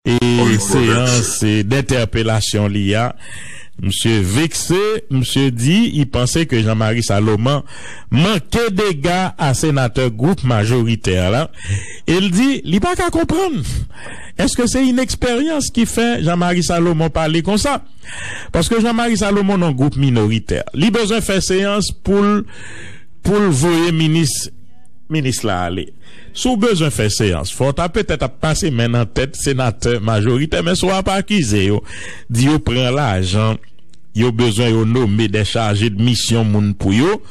et séance d'interpellation l'IA. Monsieur vexé, monsieur dit, il pensait que Jean-Marie Salomon manquait des gars à sénateur groupe majoritaire là. Il dit, il pas qu'à comprendre. Est-ce que c'est une expérience qui fait Jean-Marie Salomon parler comme ça? Parce que Jean-Marie Salomon est un groupe minoritaire. Il a besoin de faire séance pour voyer ministre là aller. Sous besoin de faire séance, faut peut-être passer maintenant tête sénateur majoritaire, mais soit pas accusé yo. Dit yo prend l'argent, yo besoin yo nommer des chargés de mission moun pour yo.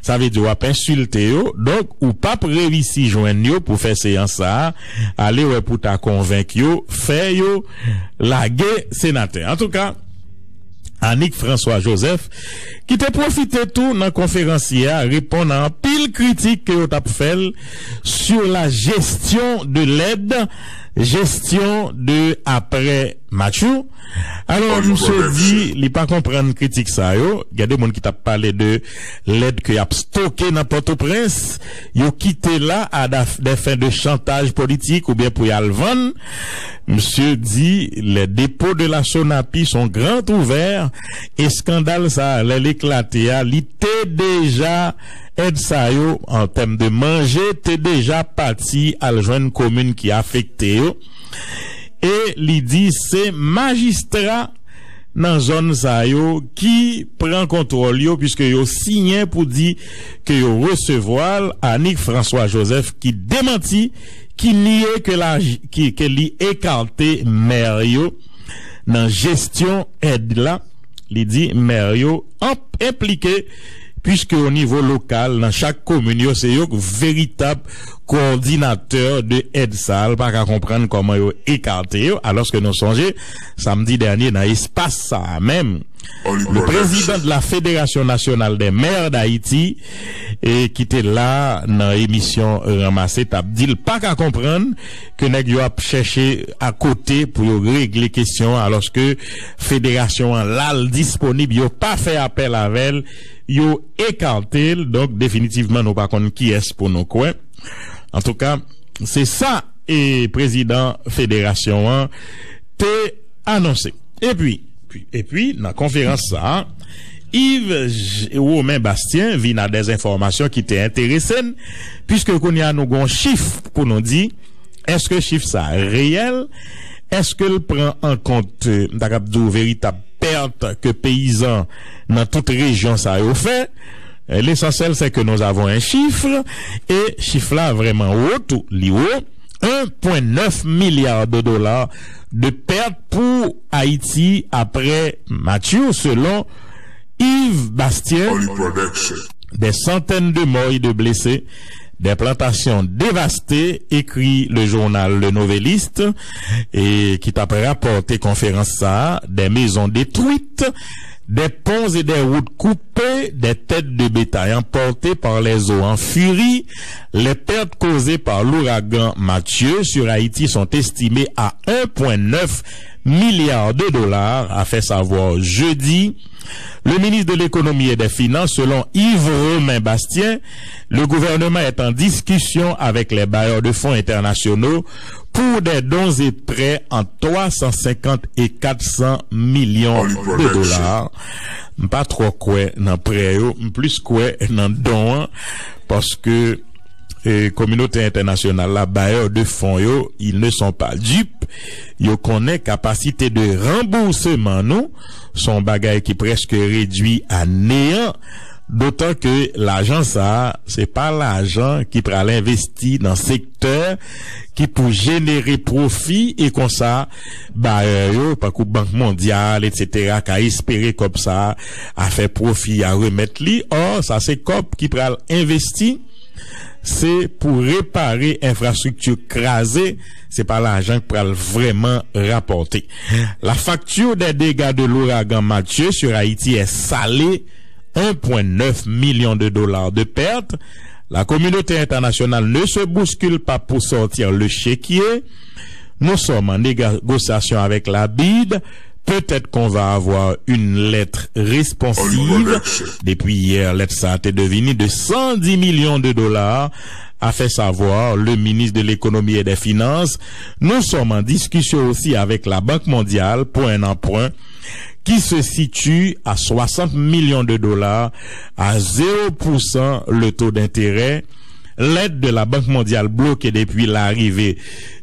Ça veut dire ou pas insulter yo. Donc ou pas réussir joindre yo pour faire séance ça, aller ouais pour ta convaincre yo, faire yo laguer sénateur. En tout cas, Annick François Joseph, qui te profité tout dans conférence hier, répondant à pile critique que tu as fait sur la gestion de l'aide, gestion de après Mathieu. Alors, monsieur dit, il pas comprendre critique ça, yo. Il y a des gens qui t'a parlé de l'aide que y a stocké dans Port-au-Prince. Yo quitté là à des fins de chantage politique ou bien pour y aller vendre. Monsieur dit, les dépôts de la Sonapi sont grands ouverts et scandale ça, l'éclaté, il était déjà aide ça yo en termes de manger, t'es déjà parti à la joindre commune qui a affecté yo. Et il dit c'est magistrat dans zone ça yo qui prend contrôle yo puisque yo signé pour dire que yo recevoir Annick François Joseph qui démentit qui nie que li écarté maire yo dans gestion aide là. Il dit maire yo impliqué puisque au niveau local dans chaque commune c'est yo véritable coordinateur de aide sale pas qu'à comprendre comment yo écarté yo alors que nous songez samedi dernier dans espace ça même le président de la Fédération nationale des maires d'Haïti et qui était là dans l'émission ramassée t'a dit pas qu'à comprendre que nèg yo a cherché à côté pour régler question alors que fédération là disponible yo pas fait appel à elle yo écarté donc définitivement nous pas connait qui est pour nous quoi. En tout cas, c'est ça et président fédération t'est annoncé. Et puis dans la conférence ça, Yves Romain Bastien vient à des informations qui étaient intéressantes puisque qu'on y a nous gon chiffre pour nous dire est-ce que chiffre ça réel, est-ce que le prend en compte d'abord véritable perte que paysans dans toute région ça a fait. L'essentiel c'est que nous avons un chiffre et chiffre là vraiment haut tout li haut 1,9 milliard de dollars de pertes pour Haïti après Mathieu selon Yves Bastien. Des centaines de morts et de blessés, des plantations dévastées, écrit le journal Le Noveliste et qui t'a rapporté conférence ça, des maisons détruites, des ponts et des routes coupées, des têtes de bétail emportées par les eaux en furie. Les pertes causées par l'ouragan Mathieu sur Haïti sont estimées à 1,9 milliard de dollars, a fait savoir jeudi le ministre de l'économie et des finances. Selon Yves Romain Bastien, le gouvernement est en discussion avec les bailleurs de fonds internationaux pour des dons et prêts en 350 et 400 millions de dollars. Pas trop quoi dans prêt, plus quoi dans don, parce que communauté internationale, la bailleurs de fonds, ils ne sont pas dupes. Ils connaissent capacité de remboursement, nous, son bagage qui presque réduit à néant. D'autant que l'argent ça, c'est pas l'argent qui prend l'investi dans secteur qui pour générer profit et comme ça, par coup Banque mondiale, etc., qu'à espérer comme ça, à faire profit, à remettre li. Or, ça c'est COP qui prend investi. C'est pour réparer infrastructure crasée, c'est pas l'argent qui peut vraiment rapporter. La facture des dégâts de l'ouragan Mathieu sur Haïti est salée, 1,9 million de dollars de pertes. La communauté internationale ne se bouscule pas pour sortir le chéquier. Nous sommes en négociation avec la BID. Peut-être qu'on va avoir une lettre responsive. Depuis hier, lettre ça a été devenue de 110 millions de dollars a fait savoir le ministre de l'économie et des finances. Nous sommes en discussion aussi avec la Banque mondiale pour un emprunt qui se situe à 60 millions de dollars à 0% le taux d'intérêt. L'aide de la Banque mondiale bloquée depuis l'arrivée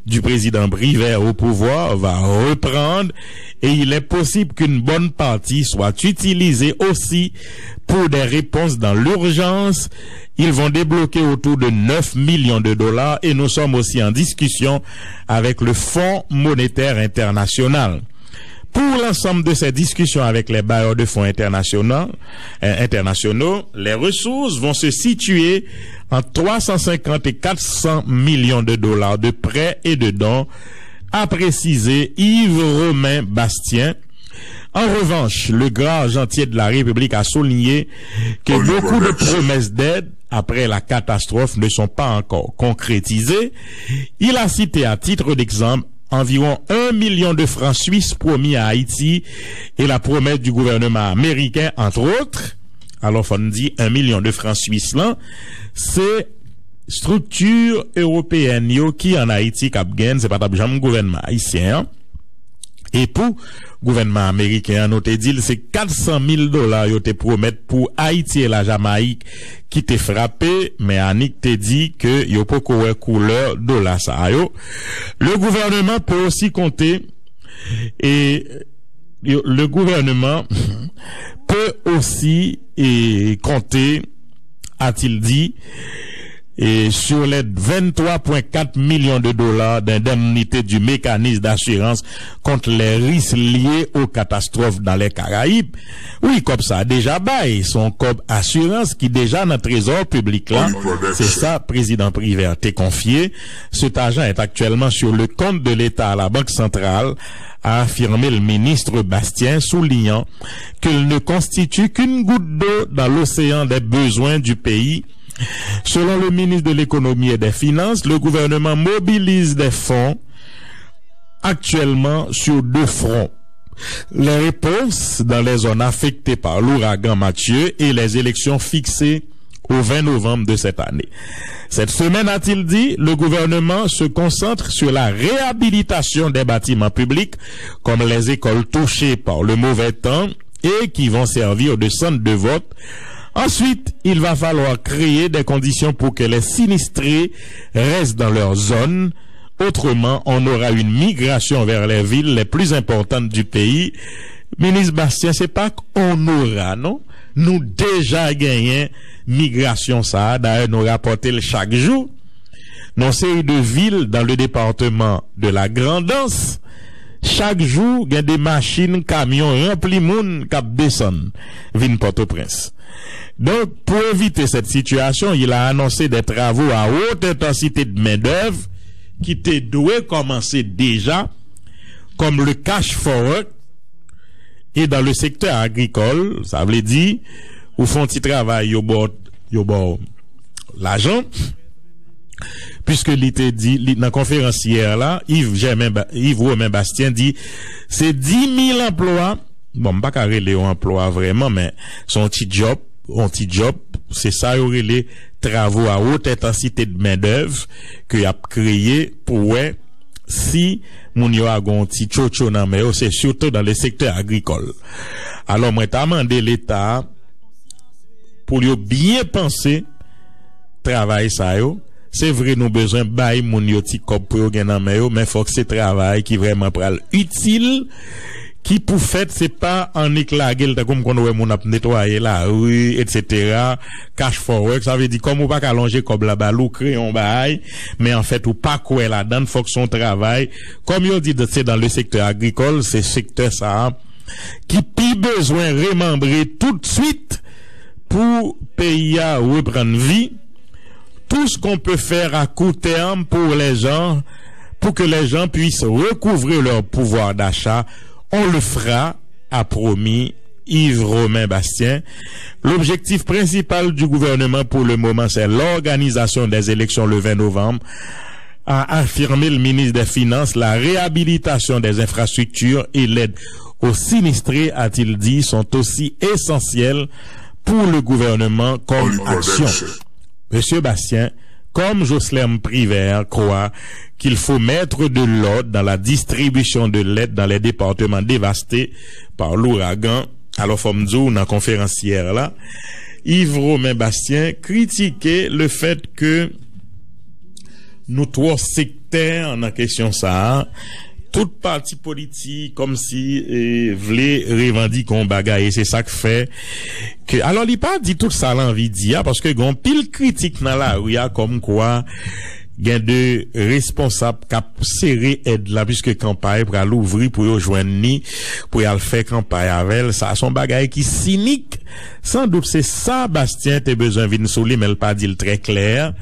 du président Briver au pouvoir va reprendre et il est possible qu'une bonne partie soit utilisée aussi pour des réponses dans l'urgence. Ils vont débloquer autour de 9 millions de dollars et nous sommes aussi en discussion avec le Fonds monétaire international. Pour l'ensemble de ces discussions avec les bailleurs de fonds internationaux, les ressources vont se situer entre 350 et 400 millions de dollars de prêts et de dons, a précisé Yves-Romain Bastien. En revanche, le grand argentier de la République a souligné que beaucoup de promesses d'aide après la catastrophe ne sont pas encore concrétisées. Il a cité à titre d'exemple environ 1 million de francs suisses promis à Haïti et la promesse du gouvernement américain, entre autres. Alors, on dit 1 million de francs suisses là, c'est structure européenne yo qui en Haïti cap gagne, c'est pas jamais gouvernement haïtien. Et pour gouvernement américain, nous te dit c'est 400 000 dollars yo te promettent pour Haïti et la Jamaïque qui te frappé, mais Annick te dit que yo pas couleur dollar ça yo. Le gouvernement peut aussi compter et le gouvernement peut aussi compter, a-t-il dit, et sur les 23,4 millions de dollars d'indemnité du mécanisme d'assurance contre les risques liés aux catastrophes dans les Caraïbes. Oui, comme ça, déjà bail, son COB assurance qui déjà dans le trésor public là, c'est ça, président Privé t'est confié. Cet argent est actuellement sur le compte de l'État à la Banque centrale, a affirmé le ministre Bastien, soulignant qu'il ne constitue qu'une goutte d'eau dans l'océan des besoins du pays. Selon le ministre de l'économie et des finances, le gouvernement mobilise des fonds actuellement sur 2 fronts. Les réponses dans les zones affectées par l'ouragan Mathieu et les élections fixées au 20 novembre de cette année. Cette semaine, a-t-il dit, le gouvernement se concentre sur la réhabilitation des bâtiments publics comme les écoles touchées par le mauvais temps et qui vont servir de centre de vote. Ensuite, il va falloir créer des conditions pour que les sinistrés restent dans leur zone. Autrement, on aura une migration vers les villes les plus importantes du pays. Ministre Bastien, c'est pas qu'on aura, non? Nous déjà gagnons migration ça, d'ailleurs nous rapportons chaque jour. Dans série de villes dans le département de la Grand'Anse, chaque jour, il y a des machines, camions remplis moun cap descendent vin Port-au-Prince. Donc, pour éviter cette situation, il a annoncé des travaux à haute intensité de main-d'œuvre qui étaient doués commencer déjà, comme le cash forward, et dans le secteur agricole, ça veut dire, où font ils travail, yo bon, l'argent, puisque l'ité dit, dans la conférence hier là, Yves-Romain Bastien dit, c'est 10 000 emplois, bon, pas carré les emplois vraiment, mais son petit job, c'est ça, y aurait les travaux à haute intensité de main-d'œuvre que y a créé pour, si moun yo a gon ti chocho nan mais c'est surtout dans le secteur agricole. Alors moi t'ai demandé l'État pour yo bien penser travail ça yo. C'est vrai nous besoin bay moun yo ti kop pour yo gen nan mais faut que c'est travail qui vraiment pral utile qui pour fait c'est pas en éclaguer comme qu'on ouais moun a nettoyer la rue etc. cash forward ça veut dire comme ou pas allonger comme la balou crayon bail mais en fait ou pas quoi là dedans faut que son travail comme yo dit c'est dans le secteur agricole c'est secteur ça qui pi besoin remembrer tout de suite pour pays à reprendre vie tout ce qu'on peut faire à court terme pour les gens pour que les gens puissent recouvrer leur pouvoir d'achat. On le fera, a promis Yves-Romain Bastien. L'objectif principal du gouvernement pour le moment, c'est l'organisation des élections le 20 novembre, a affirmé le ministre des Finances. La réhabilitation des infrastructures et l'aide aux sinistrés, a-t-il dit, sont aussi essentiels pour le gouvernement comme action. Monsieur Bastien comme Jocelyn Privert croit qu'il faut mettre de l'ordre dans la distribution de l'aide dans les départements dévastés par l'ouragan. Alors, Fomdou, dans la conférence hier là, Yves Romain Bastien critiquait le fait que nous trois sectaires en question ça, toute partie politique comme si voulait revendiquer un bagaille, c'est ça que fait que alors il pas dit tout ça l'envie dire parce que gon pile critique dans la rue comme quoi gain de responsables cap serré aide là puisque campagne pour l'ouvrir pour joindre ni pour aller faire campagne avec ça son bagaille qui cynique sans doute c'est ça Bastien t'as besoin vinn souler mais il pas dit très clair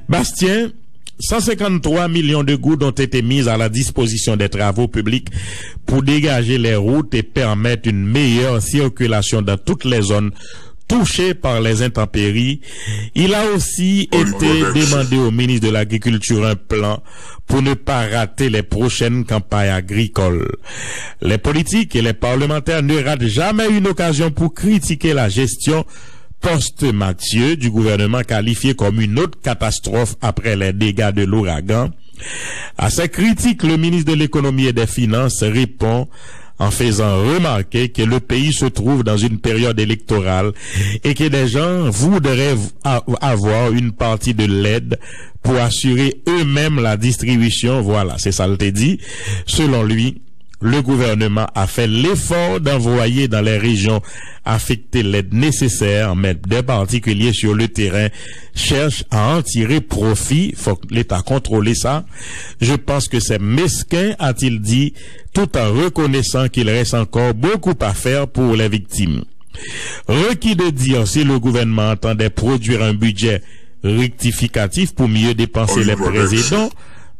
Bastien 153 millions de gouttes ont été mises à la disposition des travaux publics pour dégager les routes et permettre une meilleure circulation dans toutes les zones touchées par les intempéries. Il a aussi été demandé au ministre de l'Agriculture un plan pour ne pas rater les prochaines campagnes agricoles. Les politiques et les parlementaires ne ratent jamais une occasion pour critiquer la gestion post-Mathieu du gouvernement qualifié comme une autre catastrophe après les dégâts de l'ouragan. À ces critiques, le ministre de l'économie et des finances répond en faisant remarquer que le pays se trouve dans une période électorale et que des gens voudraient avoir une partie de l'aide pour assurer eux-mêmes la distribution. Voilà, c'est ça le dit. Selon lui, le gouvernement a fait l'effort d'envoyer dans les régions affectées l'aide nécessaire, mais des particuliers sur le terrain cherchent à en tirer profit. Faut que l'État contrôle ça. Je pense que c'est mesquin, a-t-il dit, tout en reconnaissant qu'il reste encore beaucoup à faire pour les victimes. Requis de dire si le gouvernement entendait produire un budget rectificatif pour mieux dépenser les précédents.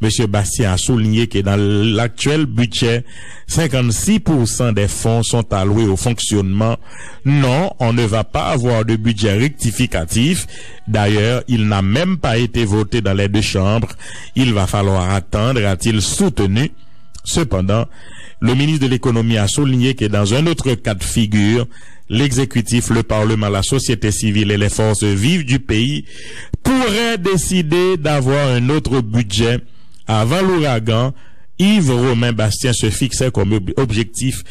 Monsieur Bastien a souligné que dans l'actuel budget, 56% des fonds sont alloués au fonctionnement. Non, on ne va pas avoir de budget rectificatif. D'ailleurs, il n'a même pas été voté dans les deux chambres. Il va falloir attendre, a-t-il soutenu. Cependant, le ministre de l'économie a souligné que dans un autre cas de figure, l'exécutif, le Parlement, la société civile et les forces vives du pays pourraient décider d'avoir un autre budget. Avant l'ouragan, Yves Romain Bastien se fixait comme objectif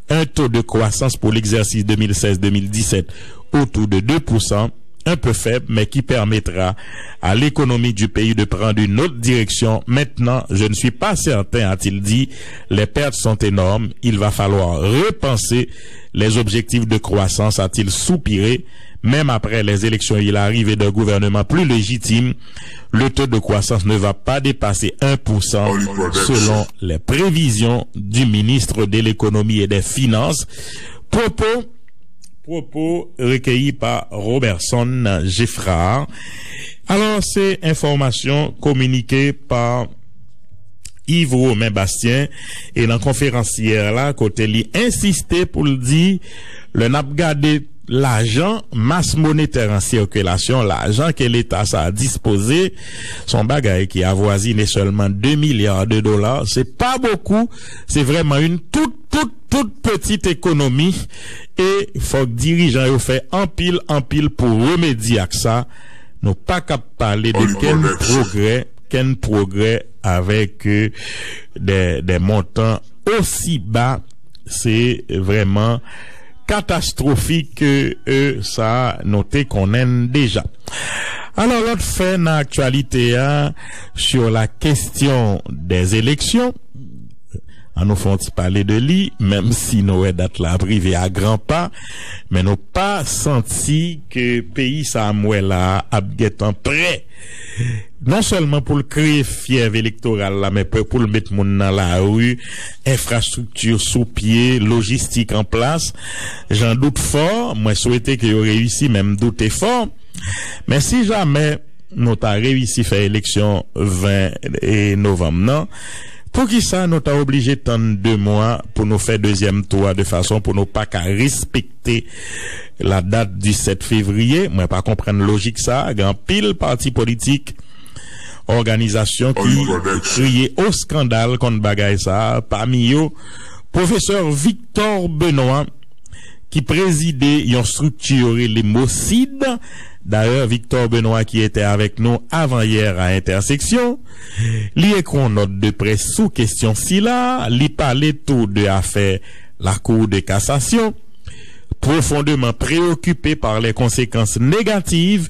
un taux de croissance pour l'exercice 2016-2017 autour de 2%, un peu faible, mais qui permettra à l'économie du pays de prendre une autre direction. Maintenant, je ne suis pas certain, a-t-il dit, les pertes sont énormes, il va falloir repenser les objectifs de croissance, a-t-il soupiré. Même après les élections et l'arrivée d'un gouvernement plus légitime, le taux de croissance ne va pas dépasser 1% selon les prévisions du ministre de l'économie et des finances. Propos recueillis par Robertson Geffrard. Alors, c'est information communiquée par Yves Romain Bastien et dans la conférence hier là, côté lui insisté pour le dire, le n'a gardé l'argent masse monétaire en circulation, l'argent que l'État a disposé, son bagage qui avoisine seulement 2 milliards de dollars, c'est pas beaucoup, c'est vraiment une toute petite économie et faut que dirigeants aient fait en pile pour remédier à ça. Nous pas qu'à parler de quel progrès avec des montants aussi bas, c'est vraiment catastrophique que ça a noté qu'on aime déjà. Alors l'autre fait dans l'actualité sur la question des élections, on nous font parler de lui, même si nous date la privée à grands pas, mais nous pas senti que pays Samuel a en prêt. Non seulement pour le créer fièvre électorale là, mais pour le mettre moun dans la rue, infrastructure sous pied, logistique en place. J'en doute fort. Moi, souhaiter qu'il y ait réussi, même douter fort. Mais si jamais nous t'a réussi faire élection 20 novembre, non? Pour qui ça, nous t'a obligé de attendre 2 mois pour nous faire deuxième tour de façon pour nous pas qu'à respecter la date du 7 février. Moi, pas comprendre logique ça. Grand pile parti politique, organisation qui criait au scandale contre bagaille ça. Parmi eux, professeur Victor Benoît, qui présidait une structure les Mocide, D'ailleurs, Victor Benoît, qui était avec nous avant-hier à Intersection, li écrit note de presse sous question si là, li parlait tout de affaire la Cour de cassation, profondément préoccupé par les conséquences négatives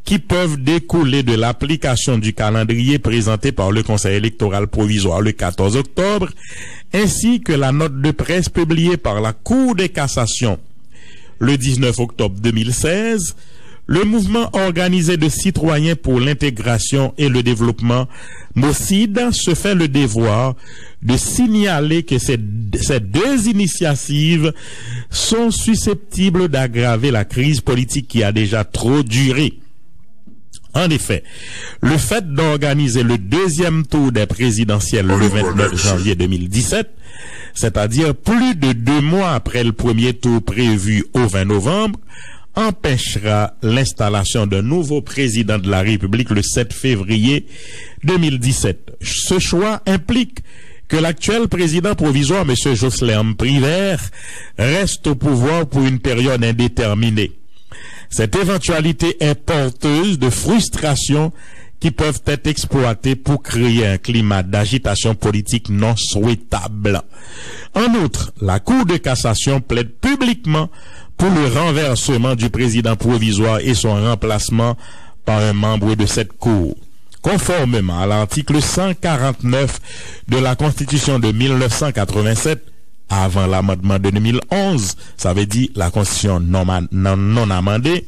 qui peuvent découler de l'application du calendrier présenté par le Conseil électoral provisoire le 14 octobre, ainsi que la note de presse publiée par la Cour de cassation le 19 octobre 2016, le mouvement organisé de citoyens pour l'intégration et le développement MOCID se fait le devoir de signaler que ces deux initiatives sont susceptibles d'aggraver la crise politique qui a déjà trop duré. En effet, le fait d'organiser le deuxième tour des présidentielles le 29 janvier 2017, c'est-à-dire plus de 2 mois après le premier tour prévu au 20 novembre, empêchera l'installation d'un nouveau président de la République le 7 février 2017. Ce choix implique que l'actuel président provisoire, M. Jocelyn Privert, reste au pouvoir pour une période indéterminée. Cette éventualité est porteuse de frustrations qui peuvent être exploitées pour créer un climat d'agitation politique non souhaitable. En outre, la Cour de cassation plaide publiquement pour le renversement du président provisoire et son remplacement par un membre de cette Cour. Conformément à l'article 149 de la Constitution de 1987, avant l'amendement de 2011, ça veut dire la Constitution non amendée,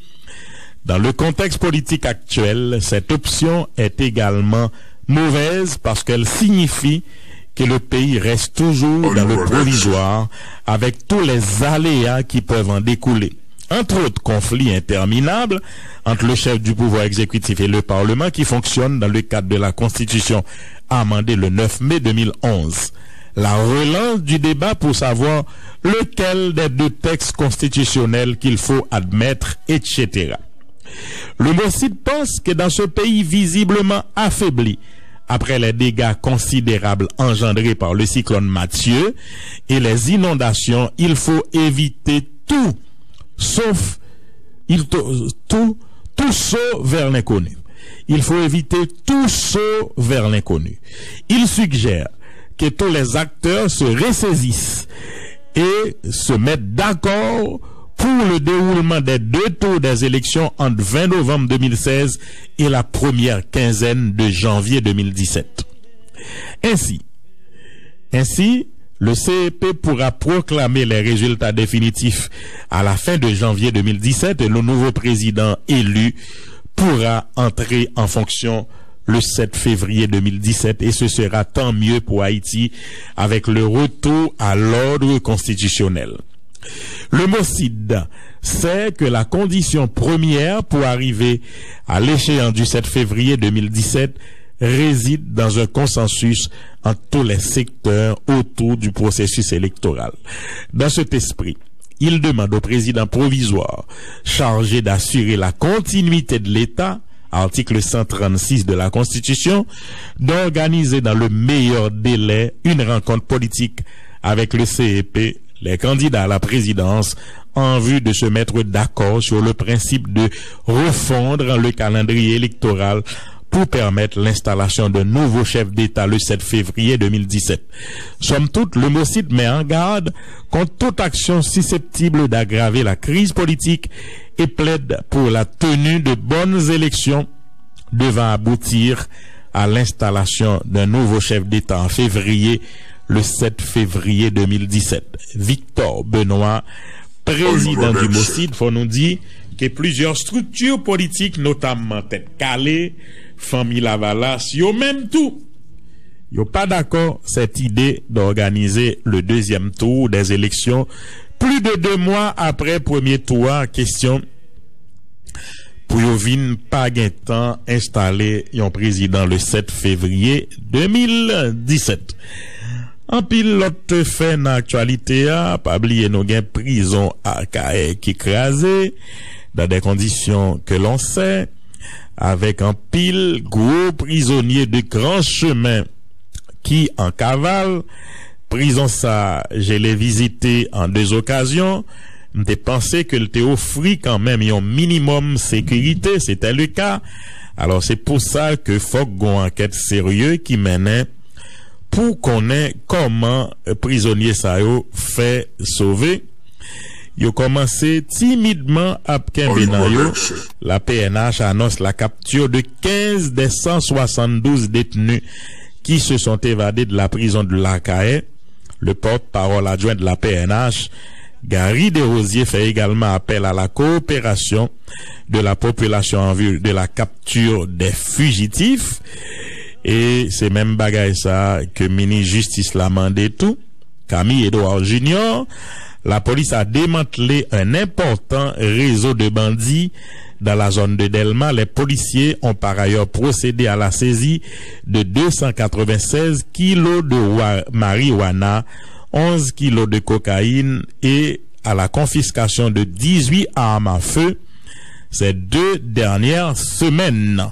dans le contexte politique actuel, cette option est également mauvaise parce qu'elle signifie que le pays reste toujours dans le provisoire avec tous les aléas qui peuvent en découler. Entre autres conflits interminables entre le chef du pouvoir exécutif et le Parlement qui fonctionne dans le cadre de la Constitution amendée le 9 mai 2011. La relance du débat pour savoir lequel des deux textes constitutionnels qu'il faut admettre, etc. Le MOCID pense que dans ce pays visiblement affaibli, après les dégâts considérables engendrés par le cyclone Mathieu et les inondations, il faut éviter tout sauf vers l'inconnu. Il faut éviter tout saut vers l'inconnu. Il suggère que tous les acteurs se ressaisissent et se mettent d'accord pour le déroulement des 2 tours des élections entre 20 novembre 2016 et la première quinzaine de janvier 2017. Ainsi, le CEP pourra proclamer les résultats définitifs à la fin de janvier 2017 et le nouveau président élu pourra entrer en fonction le 7 février 2017 et ce sera tant mieux pour Haïti avec le retour à l'ordre constitutionnel. Le MOCID sait que la condition première pour arriver à l'échéance du 7 février 2017 réside dans un consensus entre tous les secteurs autour du processus électoral. Dans cet esprit, il demande au président provisoire chargé d'assurer la continuité de l'État, article 136 de la Constitution, d'organiser dans le meilleur délai une rencontre politique avec le CEP, les candidats à la présidence, en vue de se mettre d'accord sur le principe de refondre le calendrier électoral pour permettre l'installation d'un nouveau chef d'État le 7 février 2017. Somme toute, le MOCID met en garde contre toute action susceptible d'aggraver la crise politique et plaide pour la tenue de bonnes élections devant aboutir à l'installation d'un nouveau chef d'État en février, le 7 février 2017. Victor Benoît, président du MOCID, faut nous dire que plusieurs structures politiques, notamment Tête Calée, Famille Lavalas, yo même tout, yo pas d'accord cette idée d'organiser le deuxième tour des élections plus de 2 mois après premier tour. Question pour yo vin pas gain temps installer un président le 7 février 2017. En pile l'autre fait dans l'actualité, pas oublier nos gain prison à Kae qui écrasé dans des conditions que l'on sait, avec un pile gros prisonniers de grand chemin qui en cavale. Prison ça, je l'ai visité en 2 occasions. m'te pensé que le offert quand même un minimum sécurité, c'était le cas. Alors c'est pour ça que faut qu'on enquête sérieux qui menait pour connaître comment prisonnier ça yo fait sauver. Yo commencé timidement à Kembenayo. La PNH annonce la capture de 15 des 172 détenus qui se sont évadés de la prison de l'Akae. Le porte-parole adjoint de la PNH, Gary Desrosiers, fait également appel à la coopération de la population en vue de la capture des fugitifs. Et c'est même bagaille ça que ministre Justice l'a mandé tout. Camille Edouard Junior, la police a démantelé un important réseau de bandits dans la zone de Delma. Les policiers ont par ailleurs procédé à la saisie de 296 kilos de marijuana, 11 kilos de cocaïne et à la confiscation de 18 armes à feu ces 2 dernières semaines.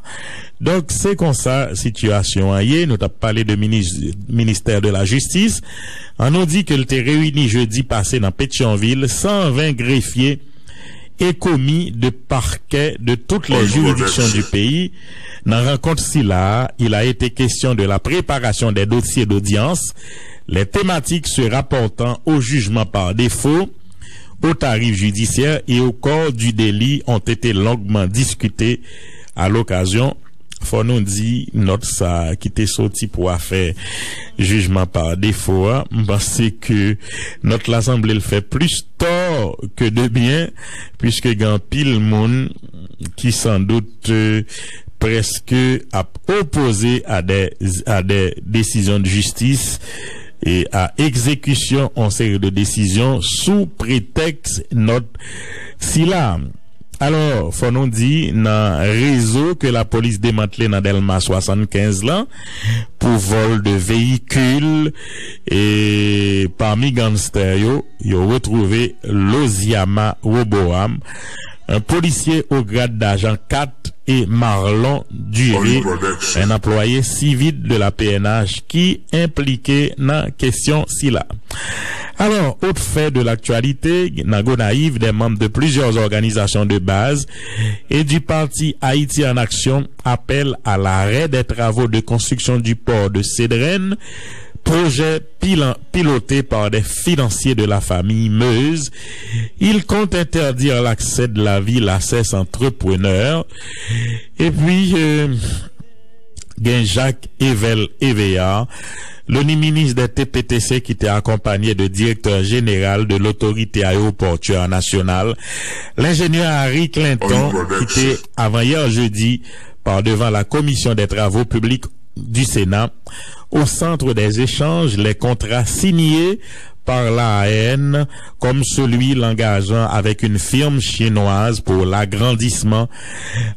Donc c'est comme ça situation hier. Nous avons parlé de ministère de la Justice. On nous dit que le réuni jeudi passé dans Pétionville 120 greffiers et commis de parquet de toutes les juridictions du pays. Dans la rencontre là, il a été question de la préparation des dossiers d'audience, les thématiques se rapportant au jugement par défaut, au tarif judiciaire et au corps du délit ont été longuement discutés à l'occasion. Faut nous dire notre ça qui était sorti pour faire jugement par défaut, parce que notre l'assemblée le fait plus tort que de bien, puisque grand pile monde qui sans doute presque a opposé à des décisions de justice et à exécution en série de décisions sous prétexte notre sila. Alors, faut nous dire, dans réseau que la police démantelé dans Delma 75 là, pour vol de véhicules, et parmi gangsters yo retrouvé Loziama Roboam, un policier au grade d'agent 4 et Marlon Duré, un employé civil de la PNH qui impliqué dans question si là. Alors, autre fait de l'actualité, dans Gonaïve, des membres de plusieurs organisations de base et du parti Haïti en Action appellent à l'arrêt des travaux de construction du port de Cédrène, projet piloté par des financiers de la famille Meuse. Il compte interdire l'accès de la ville à ces entrepreneurs. Et puis, Jacques Evel Evea, le ministre des TPTC qui était accompagné de directeur général de l'autorité aéroportuaire nationale, l'ingénieur Harry Clinton, qui était avant-hier jeudi par devant la commission des travaux publics du Sénat, au centre des échanges, les contrats signés par l'AN, comme celui l'engageant avec une firme chinoise pour l'agrandissement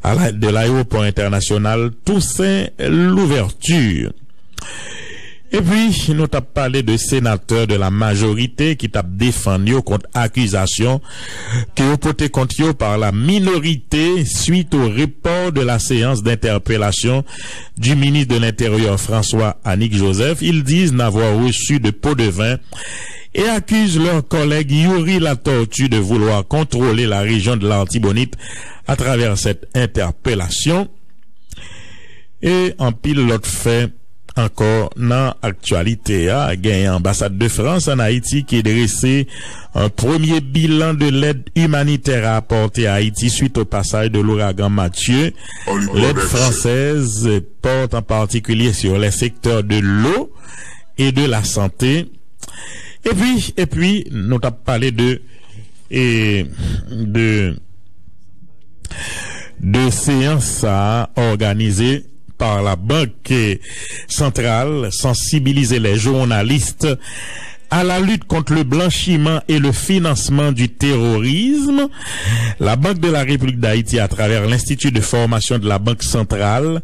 de l'aéroport international Toussaint Louverture. Et puis, nous avons parlé de sénateurs de la majorité qui t'a défendu contre accusation qui ont porté contre eux par la minorité suite au report de la séance d'interpellation du ministre de l'Intérieur François Annick Joseph. Ils disent n'avoir reçu de pot de vin et accusent leur collègue Yuri Latortue de vouloir contrôler la région de l'Artibonite à travers cette interpellation. Et en pile l'autre fait, encore dans l'actualité, a gagné l'ambassade de France en Haïti qui est dressé un premier bilan de l'aide humanitaire apportée à Haïti suite au passage de l'ouragan Mathieu. L'aide française porte en particulier sur les secteurs de l'eau et de la santé. Et puis, nous avons parlé de séances organisées par la Banque centrale, sensibiliser les journalistes à la lutte contre le blanchiment et le financement du terrorisme. La Banque de la République d'Haïti, à travers l'Institut de formation de la Banque centrale,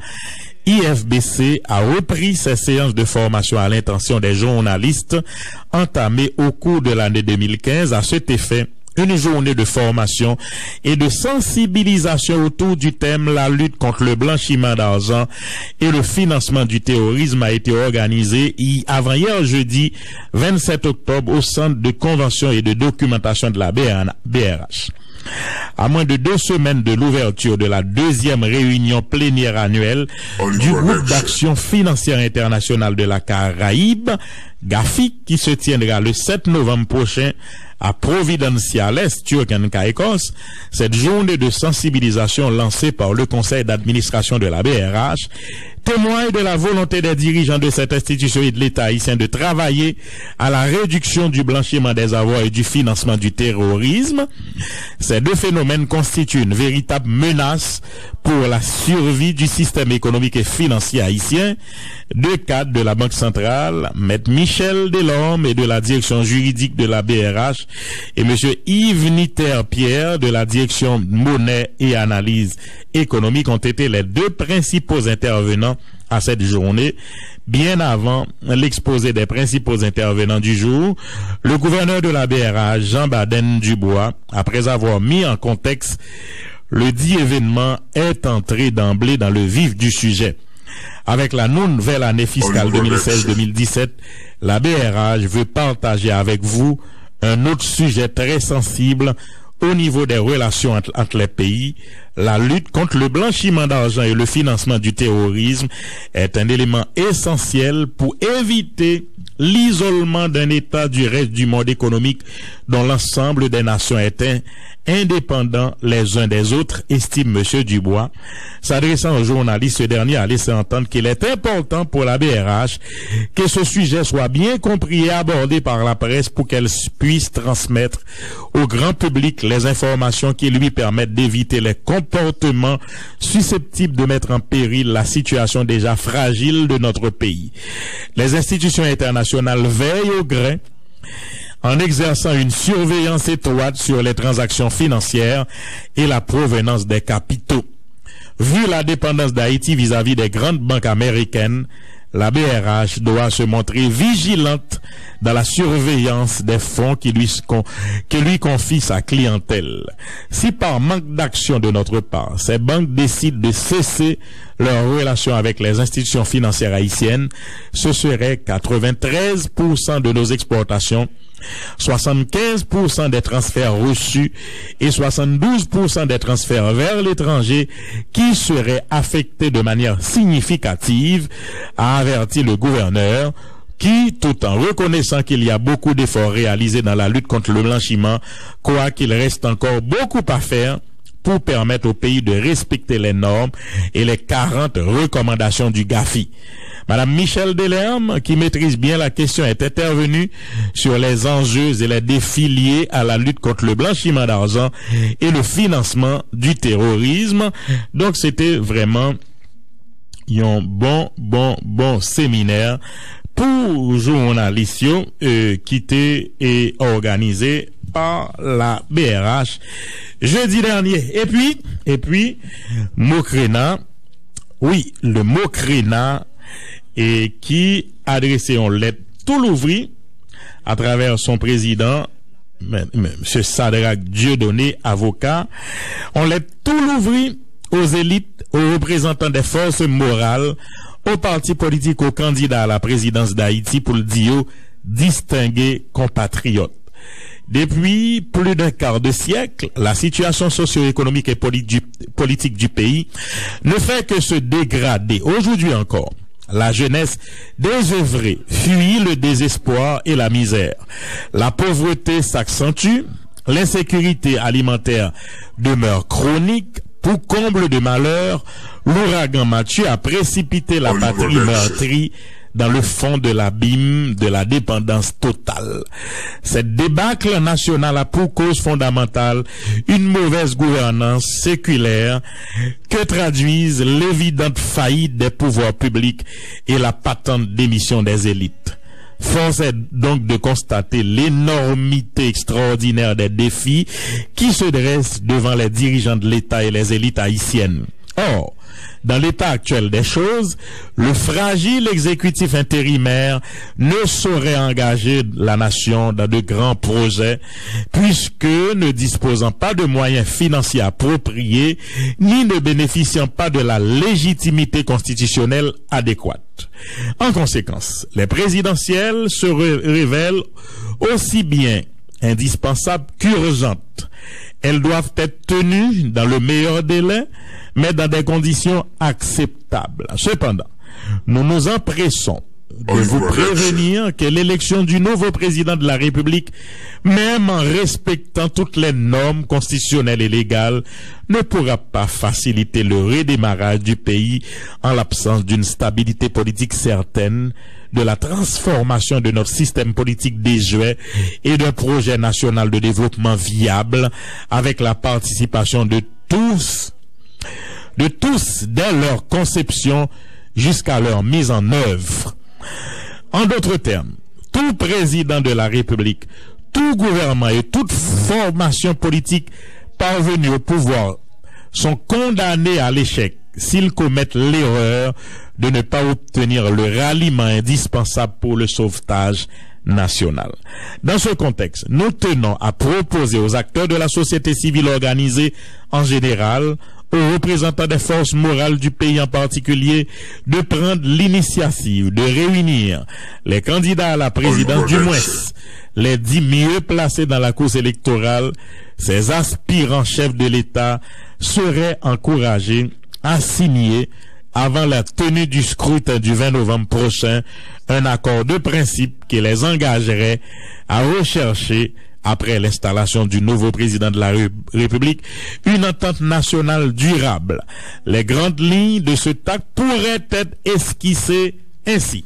IFBC, a repris ses séances de formation à l'intention des journalistes entamées au cours de l'année 2015. À cet effet, une journée de formation et de sensibilisation autour du thème la lutte contre le blanchiment d'argent et le financement du terrorisme a été organisée avant-hier jeudi 27 octobre au centre de convention et de documentation de la BRH. À moins de 2 semaines de l'ouverture de la 2e réunion plénière annuelle du groupe d'action financière internationale de la Caraïbe, GAFI, qui se tiendra le 7 novembre prochain à Providenciales, Turkey, Caïcos, cette journée de sensibilisation lancée par le conseil d'administration de la BRH témoigne de la volonté des dirigeants de cette institution et de l'État haïtien de travailler à la réduction du blanchiment des avoirs et du financement du terrorisme. Ces 2 phénomènes constituent une véritable menace pour la survie du système économique et financier haïtien. 2 cadres de la Banque centrale, M. Michel Delorme et de la direction juridique de la BRH et M. Yves Niter-Pierre de la direction monnaie et analyse économique ont été les 2 principaux intervenants à cette journée. Bien avant l'exposé des principaux intervenants du jour, le gouverneur de la BRH, Jean Baden-Dubois, après avoir mis en contexte le dit événement, est entré d'emblée dans le vif du sujet. Avec la nouvelle année fiscale 2016-2017, la BRH veut partager avec vous un autre sujet très sensible au niveau des relations entre les pays. La lutte contre le blanchiment d'argent et le financement du terrorisme est un élément essentiel pour éviter l'isolement d'un État du reste du monde économique dont l'ensemble des nations est indépendants les uns des autres, estime M. Dubois. S'adressant aux journalistes, ce dernier a laissé entendre qu'il est important pour la BRH que ce sujet soit bien compris et abordé par la presse pour qu'elle puisse transmettre au grand public les informations qui lui permettent d'éviter les comportements susceptibles de mettre en péril la situation déjà fragile de notre pays. Les institutions internationales veillent au grain en exerçant une surveillance étroite sur les transactions financières et la provenance des capitaux. Vu la dépendance d'Haïti vis-à-vis des grandes banques américaines, la BRH doit se montrer vigilante dans la surveillance des fonds qui lui confie sa clientèle. Si par manque d'action de notre part, ces banques décident de cesser leur relation avec les institutions financières haïtiennes, ce serait 93% de nos exportations, 75% des transferts reçus et 72% des transferts vers l'étranger qui seraient affectés de manière significative, a averti le gouverneur, qui, tout en reconnaissant qu'il y a beaucoup d'efforts réalisés dans la lutte contre le blanchiment, croit qu'il reste encore beaucoup à faire pour permettre au pays de respecter les normes et les 40 recommandations du GAFI. Madame Michel Delorme, qui maîtrise bien la question, est intervenue sur les enjeux et les défis liés à la lutte contre le blanchiment d'argent et le financement du terrorisme. Donc c'était vraiment un bon séminaire pour journalistes qui était organisé par la BRH jeudi dernier. Et puis Mokrena, oui, le Mokrena, et qui adressait une lettre tout l'ouvri à travers son président, M. Sadrach Dieudonné, avocat, on lettre tout l'ouvri aux élites, aux représentants des forces morales, aux partis politiques, aux candidats à la présidence d'Haïti pour le dire distinguer compatriotes. Depuis plus d'un quart de siècle, la situation socio-économique et politique du pays ne fait que se dégrader. Aujourd'hui encore, la jeunesse désœuvrée fuit le désespoir et la misère. La pauvreté s'accentue, l'insécurité alimentaire demeure chronique. Pour comble de malheur, l'ouragan Mathieu a précipité la patrie meurtrie dans le fond de l'abîme de la dépendance totale. Cette débâcle nationale a pour cause fondamentale une mauvaise gouvernance séculaire que traduisent l'évidente faillite des pouvoirs publics et la patente démission des élites. Force est donc de constater l'énormité extraordinaire des défis qui se dressent devant les dirigeants de l'État et les élites haïtiennes. Or, dans l'état actuel des choses, le fragile exécutif intérimaire ne saurait engager la nation dans de grands projets, puisque ne disposant pas de moyens financiers appropriés, ni ne bénéficiant pas de la légitimité constitutionnelle adéquate. En conséquence, les présidentielles se révèlent aussi bien indispensables qu'urgentes. Elles doivent être tenues dans le meilleur délai, mais dans des conditions acceptables. Cependant, nous nous empressons de vous prévenir que l'élection du nouveau président de la République, même en respectant toutes les normes constitutionnelles et légales, ne pourra pas faciliter le redémarrage du pays en l'absence d'une stabilité politique certaine, de la transformation de notre système politique désuet et d'un projet national de développement viable avec la participation de tous dès leur conception jusqu'à leur mise en œuvre. En d'autres termes, tout président de la République, tout gouvernement et toute formation politique parvenue au pouvoir sont condamnés à l'échec s'ils commettent l'erreur de ne pas obtenir le ralliement indispensable pour le sauvetage national. Dans ce contexte, nous tenons à proposer aux acteurs de la société civile organisée en général, aux représentants des forces morales du pays en particulier, de prendre l'initiative de réunir les candidats à la présidence, du moins les 10 mieux placés dans la course électorale. Ces aspirants chefs de l'État seraient encouragés à signer, avant la tenue du scrutin du 20 novembre prochain, un accord de principe qui les engagerait à rechercher, après l'installation du nouveau président de la République, une entente nationale durable. Les grandes lignes de ce acte pourraient être esquissées ainsi.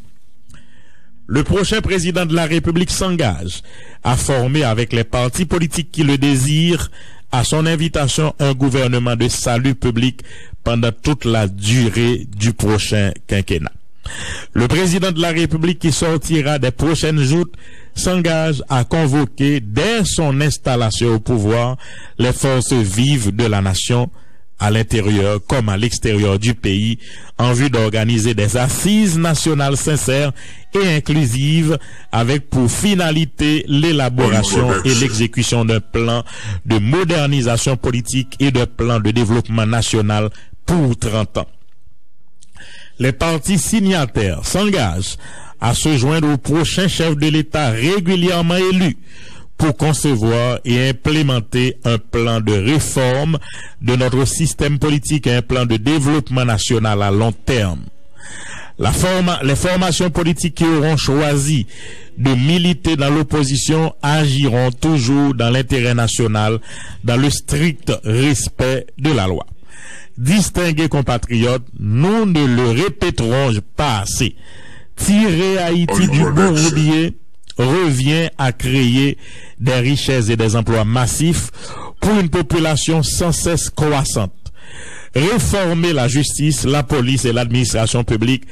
Le prochain président de la République s'engage à former avec les partis politiques qui le désirent, à son invitation, un gouvernement de salut public pendant toute la durée du prochain quinquennat. Le président de la République qui sortira des prochaines joutes s'engage à convoquer dès son installation au pouvoir les forces vives de la nation, à l'intérieur comme à l'extérieur du pays, en vue d'organiser des assises nationales sincères et inclusives avec pour finalité l'élaboration et l'exécution d'un plan de modernisation politique et d'un plan de développement national pour 30 ans. Les partis signataires s'engagent à se joindre au prochain chef de l'État régulièrement élu pour concevoir et implémenter un plan de réforme de notre système politique et un plan de développement national à long terme. Les formations politiques qui auront choisi de militer dans l'opposition agiront toujours dans l'intérêt national, dans le strict respect de la loi. Distingués compatriotes, nous ne le répéterons pas assez. Tirer Haïti du bourbier revient à créer des richesses et des emplois massifs pour une population sans cesse croissante. Réformer la justice, la police et l'administration publique,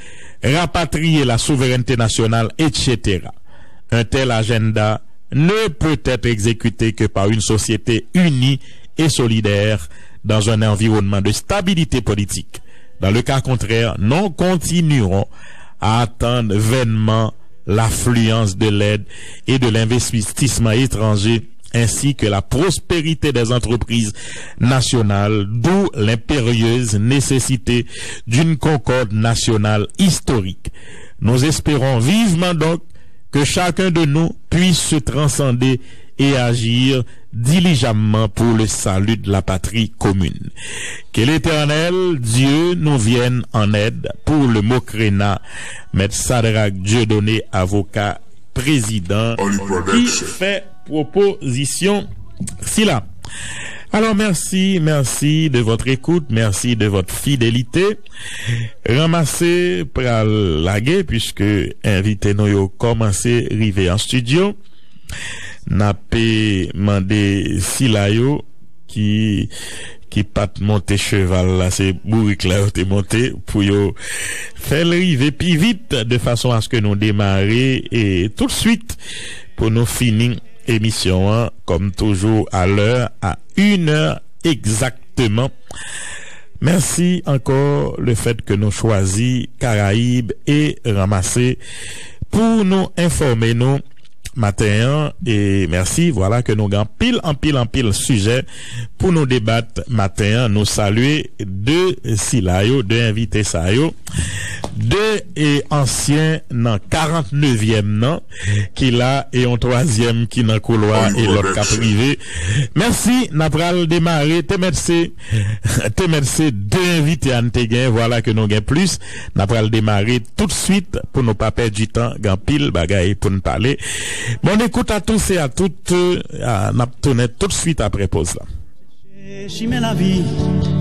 rapatrier la souveraineté nationale, etc. Un tel agenda ne peut être exécuté que par une société unie et solidaire dans un environnement de stabilité politique. Dans le cas contraire, nous continuerons à attendre vainement l'affluence de l'aide et de l'investissement étranger ainsi que la prospérité des entreprises nationales, d'où l'impérieuse nécessité d'une concorde nationale historique. Nous espérons vivement donc que chacun de nous puisse se transcender et agir diligemment pour le salut de la patrie commune. Que l'Éternel Dieu nous vienne en aide. Pour le Mocréna, Maître Sadrach Dieudonné, avocat président, qui fait proposition là. Alors merci de votre écoute, merci de votre fidélité. Ramassez pral laguer puisque invité nous commencé arriver en studio. N'a pas mandé Silayo qui pat monter cheval là, c'est bourrique là t'es monté pour yo faire arriver plus vite de façon à ce que nous démarrer et tout de suite pour nous finir émission hein, comme toujours à l'heure à 1h exactement. Merci encore le fait que nous choisi Caraïbes et ramasser pour nous informer nous matin et merci voilà que nous avons en pile sujet pour nous débattre matin nous saluer deux Silayo deux invités sayo deux et anciens dans 49e nan qui là et un troisième qui dans couloir et l'autre cas privé merci n'a pral démarrer te merci deux invités à nous voilà que nous gain plus n'a pral démarrer tout de suite pour nous pas perdre du temps gan pile bagaille pour nous parler. Bon écoute à tous et à toutes, n'a tourné tout de suite après pause là. J'y mets la vie,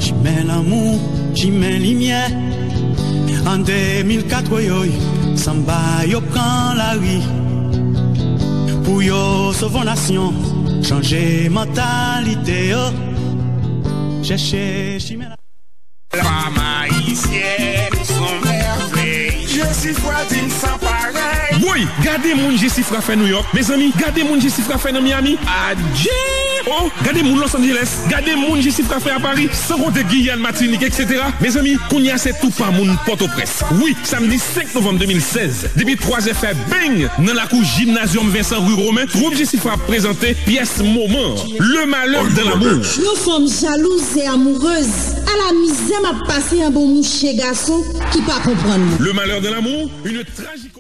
j'y mets l'amour, j'y mets lumière. En 2004, Samba yo prend la rue. Pour yo sauver nation, changer mentalité yo. Chercher, j'y mets la Femme haïtienne, son merveille. Jessifra dit sans pareil. Oui, gardez mon Jessifra fait New York. Mes amis, gardez mon Jessifra fait dans Miami. Adje! Oh, gardez mon Los Angeles. Gardez mon Jessifra fait à Paris. Sans compter Guyane, Martinique, etc. Mes amis, Kounia c'est tout par mon Port-au-Prince. Oui, samedi 5 novembre 2016. Depuis 3 effets, bang! Dans la cour Gymnasium Vincent Rue Romain, troupe Jessifra présenté pièce moment. Le malheur de l'amour. Nous sommes jalouses et amoureuses. À la misère m'a passé un bon mouche garçon qui pas comprendre. Le malheur de l'amour, une tragique